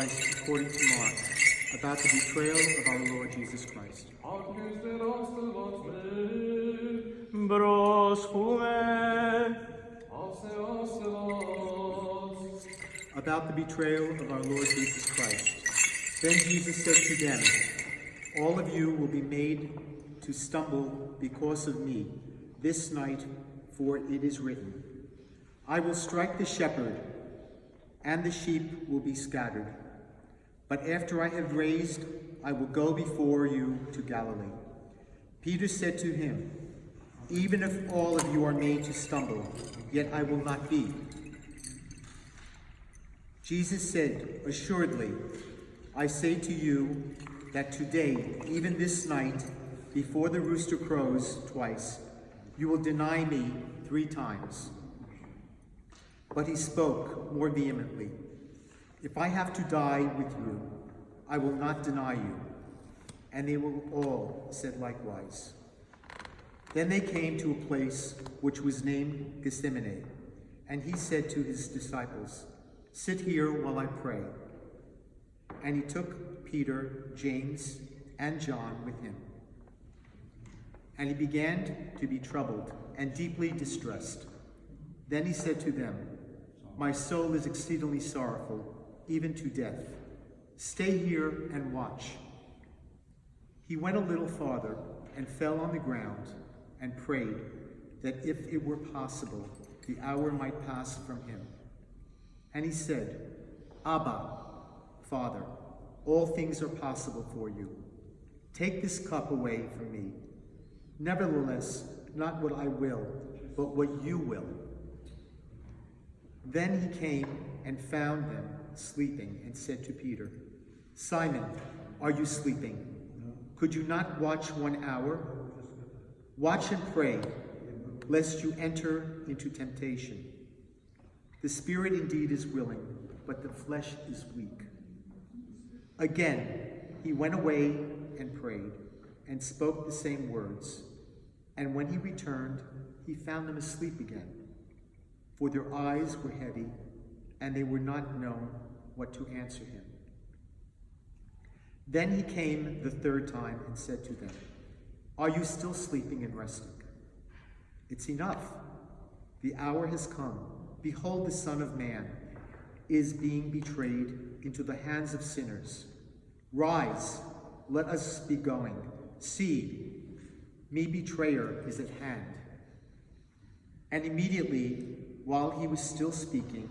Christ according to Mark, about the betrayal of our Lord Jesus Christ. About the betrayal of our Lord Jesus Christ. Then Jesus said to them, "All of you will be made to stumble because of me this night, for it is written, I will strike the shepherd, and the sheep will be scattered. But after I have raised, I will go before you to Galilee." Peter said to him, "Even if all of you are made to stumble, yet I will not be." Jesus said, "Assuredly, I say to you that today, even this night, before the rooster crows twice, you will deny me 3 times. But he spoke more vehemently, "If I have to die with you, I will not deny you." And they were all said likewise. Then they came to a place which was named Gethsemane, and he said to his disciples, "Sit here while I pray." And he took Peter, James, and John with him. And he began to be troubled and deeply distressed. Then he said to them, "My soul is exceedingly sorrowful, even to death. Stay here and watch." He went a little farther and fell on the ground and prayed that if it were possible, the hour might pass from him. And he said, "Abba, Father, all things are possible for you. Take this cup away from me. Nevertheless, not what I will, but what you will." Then he came and found them sleeping and said to Peter, "Simon, are you sleeping? Could you not watch 1 hour? Watch and pray, lest you enter into temptation. The spirit indeed is willing, but the flesh is weak." Again, he went away and prayed, and spoke the same words. And when he returned, he found them asleep again, for their eyes were heavy, and they were not known what to answer him. Then he came the 3rd time and said to them, "Are you still sleeping and resting? It's enough. The hour has come. Behold, the Son of Man is being betrayed into the hands of sinners. Rise, let us be going. See, me betrayer is at hand." And immediately, while he was still speaking,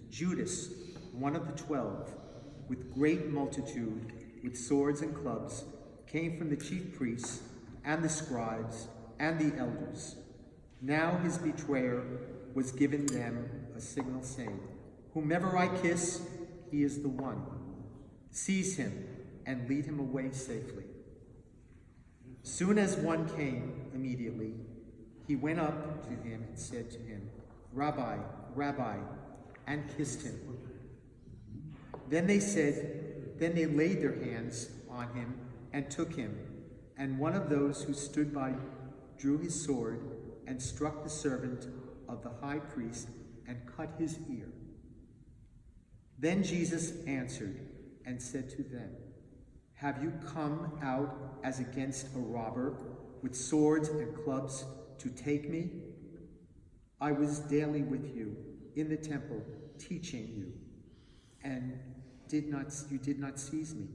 Judas, one of the 12, with great multitude, with swords and clubs, came from the chief priests and the scribes and the elders. Now his betrayer was giving them a signal, saying, "Whomever I kiss, he is the one. Seize him and lead him away safely." Soon as one came, immediately, he went up to him and said to him, "Rabbi, Rabbi," and kissed him. Then they laid their hands on him and took him. And one of those who stood by drew his sword and struck the servant of the high priest and cut his ear. Then Jesus answered and said to them, "Have you come out as against a robber with swords and clubs to take me? I was daily with you in the temple teaching you, and you did not seize me,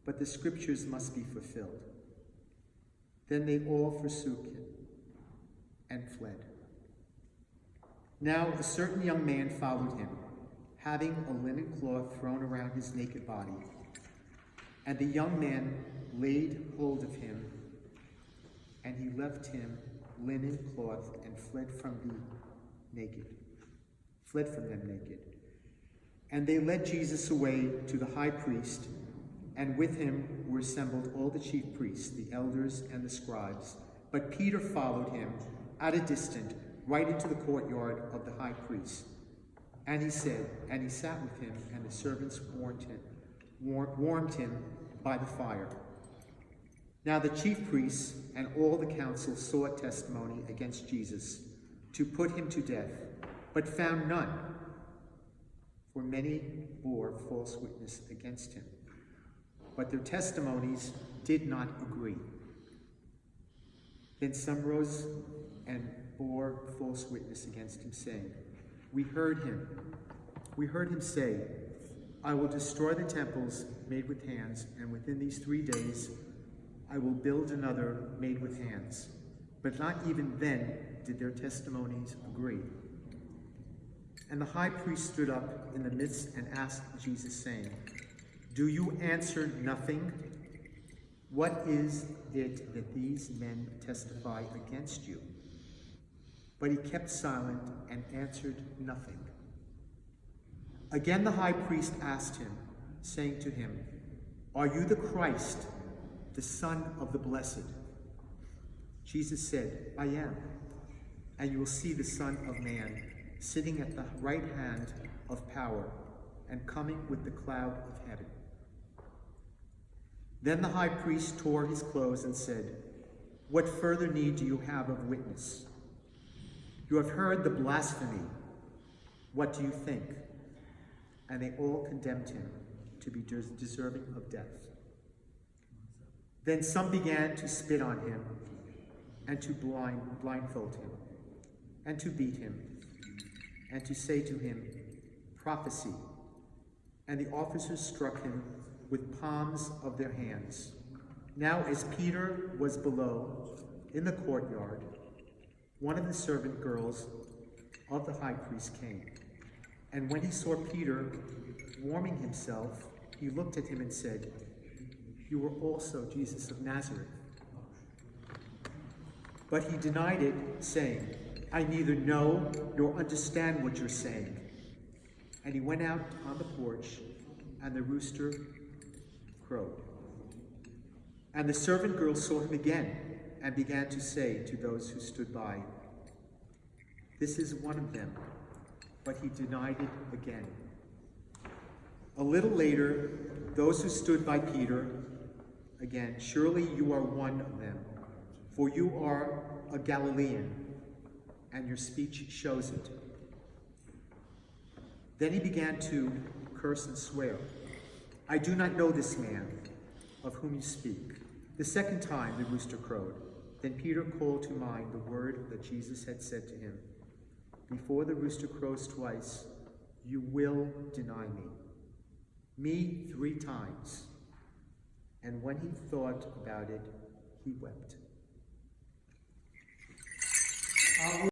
but the scriptures must be fulfilled." Then they all forsook him and fled. Now a certain young man followed him, having a linen cloth thrown around his naked body. And the young man laid hold of him, and he left him linen cloth and fled from them naked. And they led Jesus away to the high priest, and with him were assembled all the chief priests, the elders, and the scribes. But Peter followed him at a distance, right into the courtyard of the high priest. And he sat with him, and the servants warmed him by the fire. Now the chief priests and all the council sought testimony against Jesus to put him to death, but found none. for many bore false witness against him, but their testimonies did not agree. Then some rose and bore false witness against him, saying, We heard him say, I will destroy the temples made with hands, and within these 3 days I will build another made with hands. But not even then did their testimonies agree. And the high priest stood up in the midst and asked Jesus, saying, Do you answer nothing? What is it that these men testify against you? But he kept silent and answered nothing. Again the high priest asked him, saying to him, Are you the Christ, the Son of the Blessed? Jesus said, I am, and you will see the Son of Man sitting at the right hand of power and coming with the cloud of heaven. Then the high priest tore his clothes and said, What further need do you have of witness? You have heard the blasphemy. What do you think? And they all condemned him to be deserving of death. Then some began to spit on him and to blindfold him and to beat him and to say to him, Prophesy. And the officers struck him with palms of their hands. Now as Peter was below in the courtyard, one of the servant girls of the high priest came. And when he saw Peter warming himself, he looked at him and said, You were also Jesus of Nazareth. But he denied it, saying, I neither know nor understand what you're saying. And he went out on the porch, and the rooster crowed. And the servant girl saw him again, and began to say to those who stood by, This is one of them. But he denied it again. A little later, those who stood by Peter, again, Surely you are one of them, for you are a Galilean, and your speech shows it. Then he began to curse and swear, I do not know this man of whom you speak. The second time the rooster crowed. Then Peter called to mind the word that Jesus had said to him, Before the rooster crows twice, you will deny me. Me 3 times. And when he thought about it, he wept.